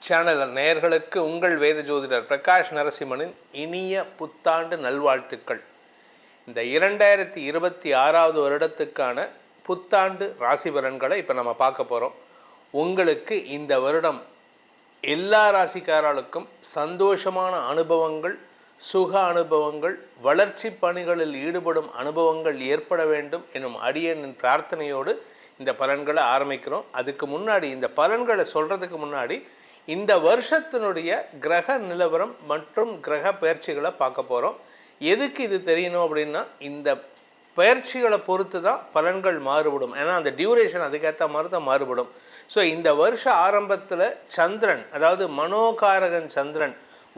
Channel நேயர்களுக்கு உங்கள் வேத ஜோதிடர் பிரகாஷ் நரசிம்மனின் இனிய புத்தாண்டு நல்வாழ்த்துக்கள். இந்த 2026வது வருடத்துக்கான புத்தாண்டு ராசி பலன்களை இப்போ நம்ம பார்க்க போகிறோம். உங்களுக்கு இந்த வருடம் எல்லா ராசிக்காரர்களுக்கும் சந்தோஷமான அனுபவங்கள், சுக அனுபவங்கள், வளர்ச்சி பணிகளில் ஈடுபடும் அனுபவங்கள் ஏற்பட வேண்டும் எனும் அடியனின் பிரார்த்தனையோடு இந்த பலன்களை ஆரம்பிக்கிறோம். அதுக்கு முன்னாடி இந்த பலன்களை சொல்கிறதுக்கு முன்னாடி இந்த வருஷத்தினுடைய கிரக நிலவரம் மற்றும் கிரக பயிற்சிகளை பார்க்க போகிறோம். எதுக்கு இது தெரியணும் அப்படின்னா, இந்த பயிற்சிகளை பொறுத்து தான் பலன்கள் மாறுபடும். ஏன்னா அந்த டியூரேஷன் அதுக்கேற்ற மாதிரி தான் மாறுபடும். ஸோ இந்த வருஷ ஆரம்பத்தில் சந்திரன், அதாவது மனோகாரகன் சந்திரன்,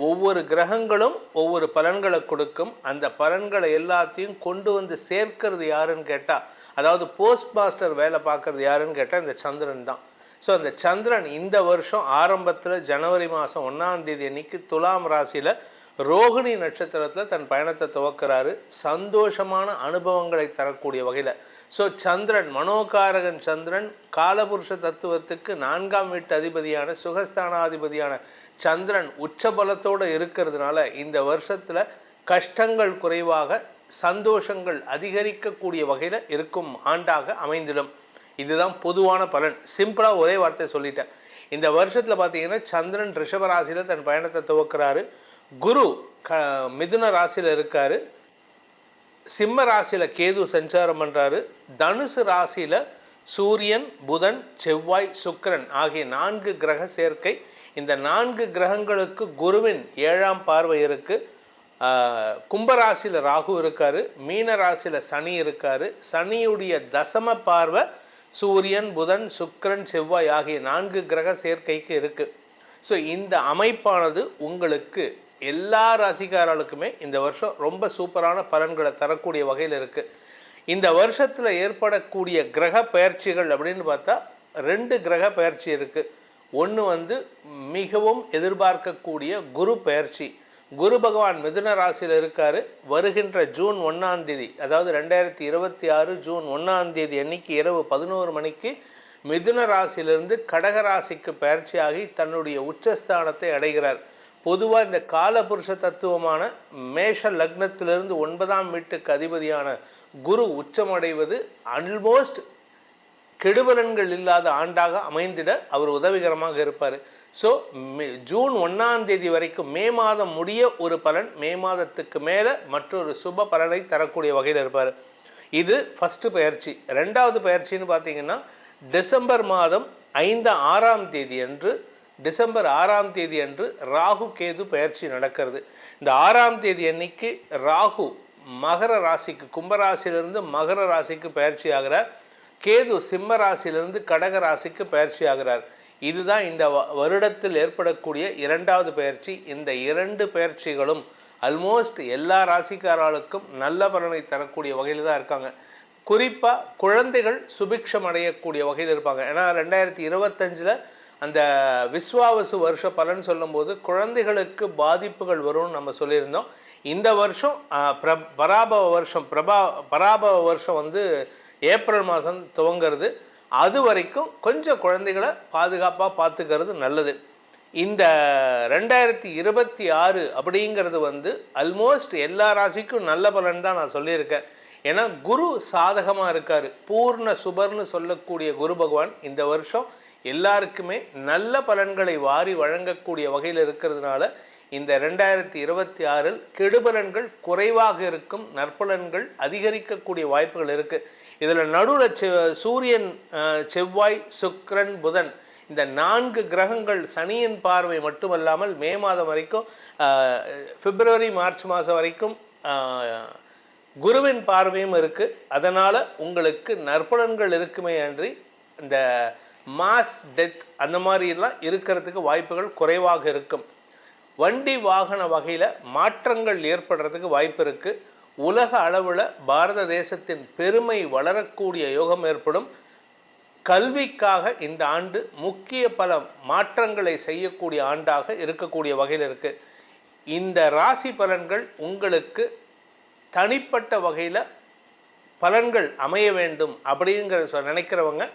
ஒவ்வொரு கிரகங்களும் ஒவ்வொரு பலன்களை கொடுக்கும். அந்த பலன்களை எல்லாத்தையும் கொண்டு வந்து சேர்க்கிறது யாருன்னு கேட்டால், அதாவது போஸ்ட் மாஸ்டர் வேலை பார்க்குறது யாருன்னு கேட்டால் இந்த சந்திரன் தான். ஸோ அந்த சந்திரன் இந்த வருஷம் ஆரம்பத்தில் ஜனவரி மாதம் 1ஆம் தேதி அன்னைக்கு துலாம் ராசியில் ரோகிணி நட்சத்திரத்தில் தன் பயணத்தை துவக்கிறாரு. சந்தோஷமான அனுபவங்களை தரக்கூடிய வகையில். ஸோ சந்திரன், மனோகாரகன் சந்திரன், காலபுருஷ தத்துவத்துக்கு 4ஆம் வீட்டு அதிபதியான சுகஸ்தானாதிபதியான சந்திரன் உச்சபலத்தோடு இருக்கிறதுனால இந்த வருஷத்தில் கஷ்டங்கள் குறைவாக, சந்தோஷங்கள் அதிகரிக்கக்கூடிய வகையில் இருக்கும் ஆண்டாக அமைந்திடும். இதுதான் பொதுவான பலன். சிம்பிளாக ஒரே வார்த்தையை சொல்லிட்டேன். இந்த வருஷத்தில் பார்த்தீங்கன்னா சந்திரன் ரிஷப ராசியில் தன் பயணத்தை துவக்கிறாரு. குரு மிதுன ராசியில் இருக்கார். சிம்ம ராசியில் கேது சஞ்சாரம் பண்ணுறாரு. தனுசு ராசியில் சூரியன், புதன், செவ்வாய், சுக்கிரன் ஆகிய 4 கிரக சேர்க்கை. இந்த 4 கிரகங்களுக்கு குருவின் 7ஆம் பார்வை இருக்குது. கும்பராசியில் ராகு இருக்கார். மீன ராசியில் சனி இருக்கார். சனியுடைய தசம பார்வை சூரியன், புதன், சுக்கிரன், செவ்வாய் ஆகிய 4 கிரக சேர்க்கைக்கு இருக்குது. ஸோ இந்த அமைப்பானது உங்களுக்கு எல்லா ராசிக்காரர்களுக்குமே இந்த வருஷம் ரொம்ப சூப்பரான பலன்களை தரக்கூடிய வகையில் இருக்குது. இந்த வருஷத்தில் ஏற்படக்கூடிய கிரக பயிற்சிகள் அப்படின்னு பார்த்தா 2 கிரக பயிற்சி இருக்குது. ஒன்று மிகவும் எதிர்பார்க்கக்கூடிய குரு பயிற்சி. குரு பகவான் மிதுன ராசியில் இருக்கார். வருகின்ற ஜூன் 1ஆம் தேதி, அதாவது 2026 ஜூன் 1ஆம் தேதி அன்னைக்கு இரவு 11 மணிக்கு மிதுன ராசியிலிருந்து கடக ராசிக்கு பயிற்சியாகி தன்னுடைய உச்சஸ்தானத்தை அடைகிறார். பொதுவாக இந்த காலபுருஷ தத்துவமான மேஷ லக்னத்திலிருந்து 9ஆம் வீட்டுக்கு அதிபதியான குரு உச்சமடைவது ஆல்மோஸ்ட் கெடுபலன்கள் இல்லாத ஆண்டாக அமைந்திட அவர் உதவிகரமாக இருப்பார். ஸோ ஜூன் 1ஆம் தேதி வரைக்கும், மே மாதம் முடிய ஒரு பலன், மே மாதத்துக்கு மேலே மற்றொரு சுப பலனை தரக்கூடிய வகையில் இருப்பார். இது ஃபஸ்ட்டு பயிற்சி. 2வது பயிற்சின்னு பார்த்தீங்கன்னா டிசம்பர் மாதம் 6ஆம் தேதி அன்று, டிசம்பர் 6ஆம் தேதி அன்று ராகு கேது பயிற்சி நடக்கிறது. இந்த 6ஆம் தேதி அன்னைக்கு ராகு மகர ராசிக்கு, கும்பராசிலிருந்து மகர ராசிக்கு பயிற்சி ஆகிறார். கேது சிம்ம ராசியிலிருந்து கடக ராசிக்கு பயிற்சி ஆகிறார். இதுதான் இந்த வருடத்தில் ஏற்படக்கூடிய 2வது பயிற்சி. இந்த 2 பயிற்சிகளும் ஆல்மோஸ்ட் எல்லா ராசிக்காரர்களுக்கும் நல்ல பலனை தரக்கூடிய வகையில் தான் இருக்காங்க. குறிப்பாக குழந்தைகள் சுபிக்ஷம் அடையக்கூடிய வகையில் இருப்பாங்க. ஏன்னா 2025 அந்த விஸ்வாவசு வருஷ பலன் சொல்லும்போது குழந்தைகளுக்கு பாதிப்புகள் வரும்னு நம்ம சொல்லியிருந்தோம். இந்த வருஷம் பராபவ வருஷம் ஏப்ரல் மாதம் துவங்கிறது. அது வரைக்கும் கொஞ்சம் குழந்தைகளை பாதுகாப்பாக பார்த்துக்கிறது நல்லது. இந்த 2026 அப்படிங்கிறது ஆல்மோஸ்ட் எல்லா ராசிக்கும் நல்ல பலன் தான் நான் சொல்லியிருக்கேன். ஏன்னா குரு சாதகமாக இருக்கார். பூர்ண சுபர்னு சொல்லக்கூடிய குரு பகவான் இந்த வருஷம் எல்லாருக்குமே நல்ல பலன்களை வாரி வழங்கக்கூடிய வகையில் இருக்கிறதுனால இந்த 2026 கெடுபலன்கள் குறைவாக இருக்கும், நற்பலன்கள் அதிகரிக்கக்கூடிய வாய்ப்புகள் இருக்குது. இதில் நடுவில் சூரியன், செவ்வாய், சுக்கிரன், புதன் இந்த 4 கிரகங்கள் சனியின் பார்வை மட்டுமல்லாமல் மே மாதம் வரைக்கும், பிப்ரவரி மார்ச் மாதம் வரைக்கும் குருவின் பார்வையும் இருக்குது. அதனால் உங்களுக்கு நற்பலன்கள் இருக்குமே அன்றி இந்த மாஸ் டெத் அந்த மாதிரிலாம் இருக்கிறதுக்கு வாய்ப்புகள் குறைவாக இருக்கும். வண்டி வாகன வகையில் மாற்றங்கள் ஏற்படுறதுக்கு வாய்ப்பு இருக்குது. உலக அளவில் பாரத தேசத்தின் பெருமை வளரக்கூடிய யோகம் ஏற்படும். கல்விக்காக இந்த ஆண்டு முக்கிய பல மாற்றங்களை செய்யக்கூடிய ஆண்டாக இருக்கக்கூடிய வகையில் இருக்குது. இந்த ராசி பலன்கள் உங்களுக்கு தனிப்பட்ட வகையில் பலன்கள் அமைய வேண்டும் அப்படிங்கிற நினைக்கிறவங்க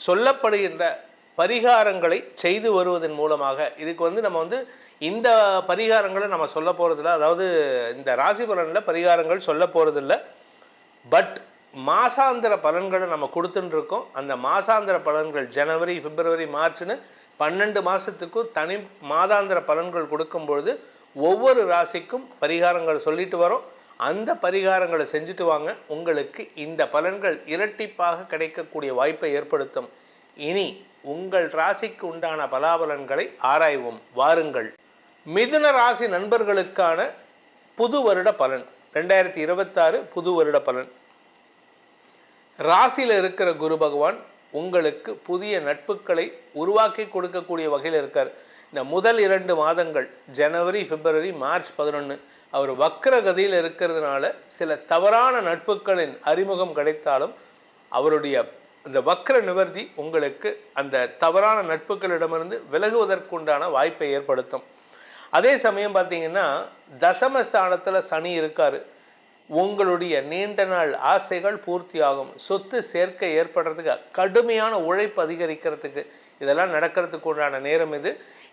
சொல்லப்படுகின்ற பரிகாரங்களை செய்து வருவதன் மூலமாக இதுக்கு நம்ம இந்த பரிகாரங்களை நம்ம சொல்ல போகிறதில்ல, அதாவது இந்த ராசி பலனில் பரிகாரங்கள் சொல்ல போகிறதில்ல. பட் மாசாந்திர பலன்களை நம்ம கொடுத்துட்டு இருக்கோம். அந்த மாசாந்திர பலன்கள் ஜனவரி, பிப்ரவரி, மார்ச்னு 12 மாதத்துக்கும் தனி மாதாந்திர பலன்கள் கொடுக்கும்பொழுது ஒவ்வொரு ராசிக்கும் பரிகாரங்கள் சொல்லிட்டு வரோம். அந்த பரிகாரங்களை செஞ்சுட்டு வாங்க. உங்களுக்கு இந்த பலன்கள் இரட்டிப்பாக கிடைக்கக்கூடிய வாய்ப்பை ஏற்படுத்தும். இனி உங்கள் ராசிக்கு உண்டான பலாபலன்களை ஆராய்வோம். வாருங்கள். மிதுன ராசி நண்பர்களுக்கான புது வருட பலன் 2026 புது வருட பலன். ராசியில் இருக்கிற குரு பகவான் உங்களுக்கு புதிய நட்புகளை உருவாக்கி கொடுக்கக்கூடிய வகையில் இருக்கார். இந்த முதல் 2 மாதங்கள் ஜனவரி, பிப்ரவரி, மார்ச் 11 அவர் வக்ர கதியில் இருக்கிறதுனால சில தவறான நட்புகளின் அறிமுகம் கிடைத்தாலும் அவருடைய இந்த வக்ர நிவர்த்தி உங்களுக்கு அந்த தவறான நட்புகளிடமிருந்து விலகுவதற்குண்டான வாய்ப்பை ஏற்படுத்தும். அதே சமயம் பார்த்தீங்கன்னா தசமஸ்தானத்தில் சனி இருக்கார். உங்களுடைய நீண்ட நாள் ஆசைகள் பூர்த்தியாகும். சொத்து சேர்க்கை ஏற்படுறதுக்கு, கடுமையான உழைப்பு அதிகரிக்கிறதுக்கு, இதெல்லாம் நடக்கிறதுக்கு உண்டான நேரம் இது.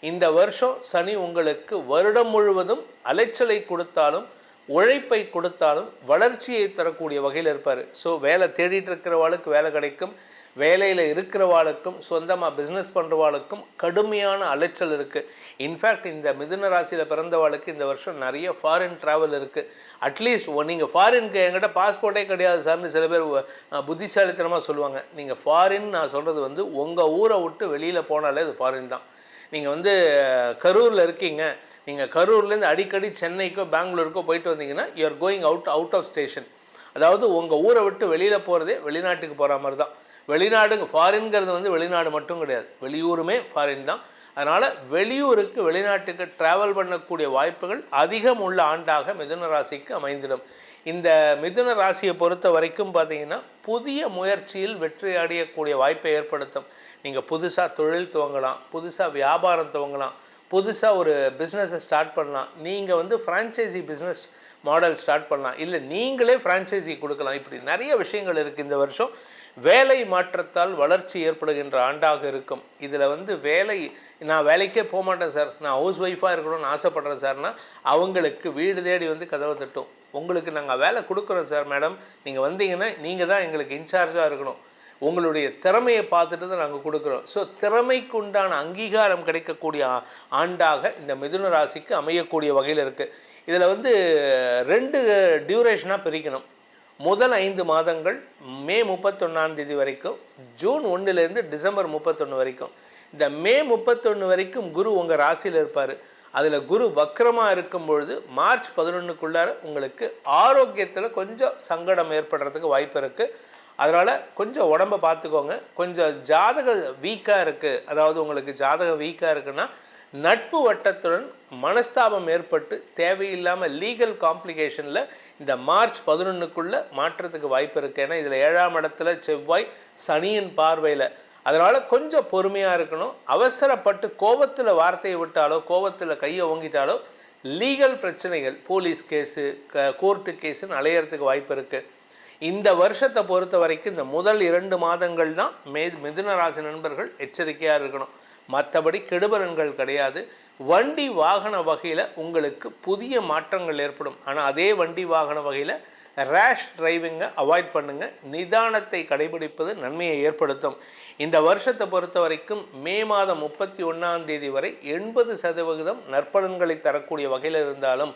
இந்த வருஷம் சனி உங்களுக்கு வருடம் முழுவதும் அலைச்சலை கொடுத்தாலும் உழைப்பை கொடுத்தாலும் வளர்ச்சியை தரக்கூடிய வகையில் இருப்பார். ஸோ வேலை தேடிட்டு இருக்கிறவாளுக்கு வேலை கிடைக்கும். வேலையில் இருக்கிறவாளுக்கும் சொந்தமாக பிஸ்னஸ் பண்ணுறவாளுக்கும் கடுமையான அலைச்சல் இருக்குது. இன்ஃபேக்ட் இந்த மிதுன ராசியில் பிறந்தவாளுக்கு இந்த வருஷம் நிறைய ஃபாரின் ட்ராவல் இருக்குது. அட்லீஸ்ட் நீங்கள் ஃபாரினுக்கு என்கிட்ட பாஸ்போர்ட்டே கிடையாது சார்னு சில பேர் புத்திசாலித்தனமாக சொல்லுவாங்க. நீங்கள் ஃபாரின் நான் சொல்கிறது உங்கள் ஊரை விட்டு வெளியில் போனாலே அது ஃபாரின் தான். நீங்கள் கரூரில் இருக்கீங்க, நீங்கள் கரூர்லேருந்து அடிக்கடி சென்னைக்கோ பெங்களூருக்கோ போயிட்டு வந்தீங்கன்னா you are going out of station. அதாவது உங்கள் ஊரை விட்டு வெளியில் போகிறதே வெளிநாட்டுக்கு போகிற மாதிரி தான். வெளிநாடுங்க ஃபாரின்கிறது வெளிநாடு மட்டும் கிடையாது, வெளியூருமே ஃபாரின் தான். அதனால் வெளியூருக்கு வெளிநாட்டுக்கு ட்ராவல் பண்ணக்கூடிய வாய்ப்புகள் அதிகம் உள்ள ஆண்டாக மிதுன ராசிக்கு அமைந்திடும். இந்த மிதுன ராசியை பொறுத்த வரைக்கும் பார்த்தீங்கன்னா புதிய முயற்சியில் வெற்றி அடையக்கூடிய வாய்ப்பை ஏற்படுத்தும். நீங்கள் புதுசாக தொழில் துவங்கலாம், புதுசாக வியாபாரம் துவங்கலாம், புதுசாக ஒரு பிஸ்னஸை ஸ்டார்ட் பண்ணலாம். நீங்கள் ஃப்ரான்ச்சைசி பிஸ்னஸ் மாடல் ஸ்டார்ட் பண்ணலாம், இல்லை நீங்களே ஃப்ரான்ச்சைசி கொடுக்கலாம். இப்படி நிறைய விஷயங்கள் இருக்குது. இந்த வருஷம் வேலை மாற்றத்தால் வளர்ச்சி ஏற்படுகின்ற ஆண்டாக இருக்கும். இதில் நான் வேலைக்கே போக மாட்டேன் சார், நான் ஹவுஸ் ஒய்ஃபாக இருக்கணும்னு ஆசைப்பட்றேன் சார்னா அவங்களுக்கு வீடு தேடி கதவை தட்டும். உங்களுக்கு நாங்கள் வேலை கொடுக்குறோம் சார் மேடம், நீங்கள் வந்தீங்கன்னா நீங்கள் தான் எங்களுக்கு இன்சார்ஜாக இருக்கணும், உங்களுடைய திறமையை பார்த்துட்டு தான் நாங்கள் கொடுக்குறோம். ஸோ திறமைக்கு உண்டான அங்கீகாரம் கிடைக்கக்கூடிய ஆண்டாக இந்த மிதுன ராசிக்கு அமையக்கூடிய வகையில் இருக்குது. இதில் 2 டியூரேஷனாக பிரிக்கணும். முதல் 5 மாதங்கள் மே 31 வரைக்கும், ஜூன் 1 டிசம்பர் 31 வரைக்கும். இந்த மே 31 வரைக்கும் குரு உங்கள் ராசியில் இருப்பார். அதில் குரு வக்ரமாக இருக்கும் பொழுது மார்ச் 11க்குள்ளார உங்களுக்கு ஆரோக்கியத்தில் கொஞ்சம் சங்கடம் ஏற்படுறதுக்கு வாய்ப்பு இருக்குது. அதனால் கொஞ்சம் உடம்பை பார்த்துக்கோங்க. கொஞ்சம் ஜாதகம் வீக்காக இருக்குது, அதாவது உங்களுக்கு ஜாதகம் வீக்காக இருக்குன்னா நட்பு வட்டத்துடன் மனஸ்தாபம் ஏற்பட்டு தேவையில்லாமல் லீகல் காம்ப்ளிகேஷனில் இந்த மார்ச் 11க்குள்ளே மாற்றத்துக்கு வாய்ப்பு இருக்குது. ஏன்னா இதில் 7ஆம் இடத்துல செவ்வாய் சனியின் பார்வையில். அதனால் கொஞ்சம் பொறுமையாக இருக்கணும். அவசரப்பட்டு கோபத்தில் வார்த்தையை விட்டாலோ கோபத்தில் கையை ஓங்கிட்டாலோ லீகல் பிரச்சனைகள், போலீஸ் கேஸு, கோர்ட்டு கேஸுன்னு அலையிறதுக்கு வாய்ப்பு இருக்குது. இந்த வருஷத்தை பொறுத்த வரைக்கும் இந்த முதல் 2 மாதங்கள் தான் மிதுன ராசி நண்பர்கள் எச்சரிக்கையாக இருக்கணும். மற்றபடி கெடுபலன்கள் கிடையாது. வண்டி வாகன வகையில் உங்களுக்கு புதிய மாற்றங்கள் ஏற்படும். ஆனால் அதே வண்டி வாகன வகையில் ரேஷ் டிரைவிங்கை அவாய்ட் பண்ணுங்கள். நிதானத்தை கடைபிடிப்பது நன்மையை ஏற்படுத்தும். இந்த வருஷத்தை பொறுத்த வரைக்கும் மே மாதம் 31 வரை 80% நற்பலன்களை தரக்கூடிய வகையில் இருந்தாலும்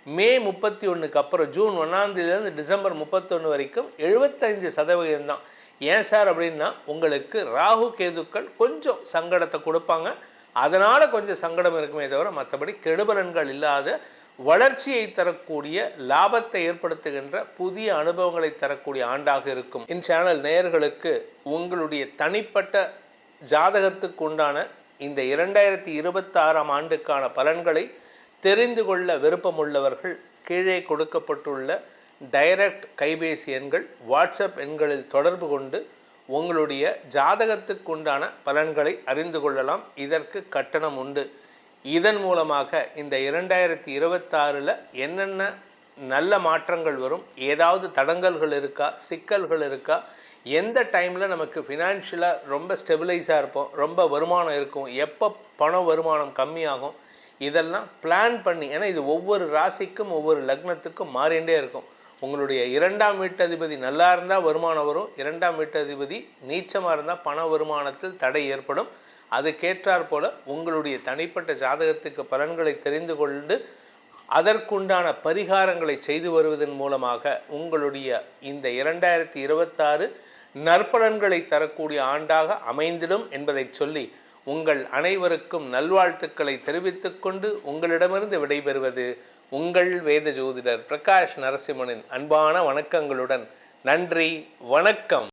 மே 31க்கு அப்புறம் ஜூன் 1 டிசம்பர் 31 வரைக்கும் 75% தான். ஏன் சார் அப்படின்னா உங்களுக்கு ராகு கேதுக்கள் கொஞ்சம் சங்கடத்தை கொடுப்பாங்க. அதனால் கொஞ்சம் சங்கடம் இருக்குமே தவிர மற்றபடி கெடுபலன்கள் இல்லாத வளர்ச்சியை தரக்கூடிய லாபத்தை ஏற்படுத்துகின்ற புதிய அனுபவங்களை தரக்கூடிய ஆண்டாக இருக்கும். இந்த சேனல் நேயர்களுக்கு உங்களுடைய தனிப்பட்ட ஜாதகத்துக்கு உண்டான இந்த 2026ஆம் ஆண்டுக்கான பலன்களை தெரிந்து கொள்ள விருப்பமுள்ளவர்கள் கீழே கொடுக்கப்பட்டுள்ள டைரக்ட் கைபேசி எண்கள், வாட்ஸ்அப் எண்களில் தொடர்பு கொண்டு உங்களுடைய ஜாதகத்துக்குண்டான பலன்களை அறிந்து கொள்ளலாம். இதற்கு கட்டணம் உண்டு. இதன் மூலமாக இந்த 2026 என்னென்ன நல்ல மாற்றங்கள் வரும், ஏதாவது தடங்கல்கள் இருக்கா, சிக்கல்கள் இருக்கா, எந்த டைமில் நமக்கு ஃபினான்ஷியலாக ரொம்ப ஸ்டெபிளைஸாக இருப்போம், ரொம்ப வருமானம் இருக்கும், எப்போ பண வருமானம் கம்மியாகும், இதெல்லாம் பிளான் பண்ணி, ஏன்னா இது ஒவ்வொரு ராசிக்கும் ஒவ்வொரு லக்னத்துக்கும் மாறிண்டே இருக்கும். உங்களுடைய 2ஆம் வீட்டதிபதி நல்லா இருந்தால் வருமானம் வரும், 2ஆம் வீட்டதிபதி நீச்சமாக இருந்தால் பண வருமானத்தில் தடை ஏற்படும். அதுக்கேற்றாற் போல் உங்களுடைய தனிப்பட்ட ஜாதகத்துக்கு பலன்களை தெரிந்து கொண்டு அதற்குண்டான பரிகாரங்களை செய்து வருவதன் மூலமாக உங்களுடைய இந்த 2026 நற்பலன்களை தரக்கூடிய ஆண்டாக அமைந்திடும் என்பதை சொல்லி உங்கள் அனைவருக்கும் நல்வாழ்த்துக்களை தெரிவித்துக்கொண்டு உங்களிடமிருந்து விடைபெறுவது உங்கள் வேத ஜோதிடர் பிரகாஷ் நரசிம்மனின் அன்பான வணக்கங்களுடன். நன்றி, வணக்கம்.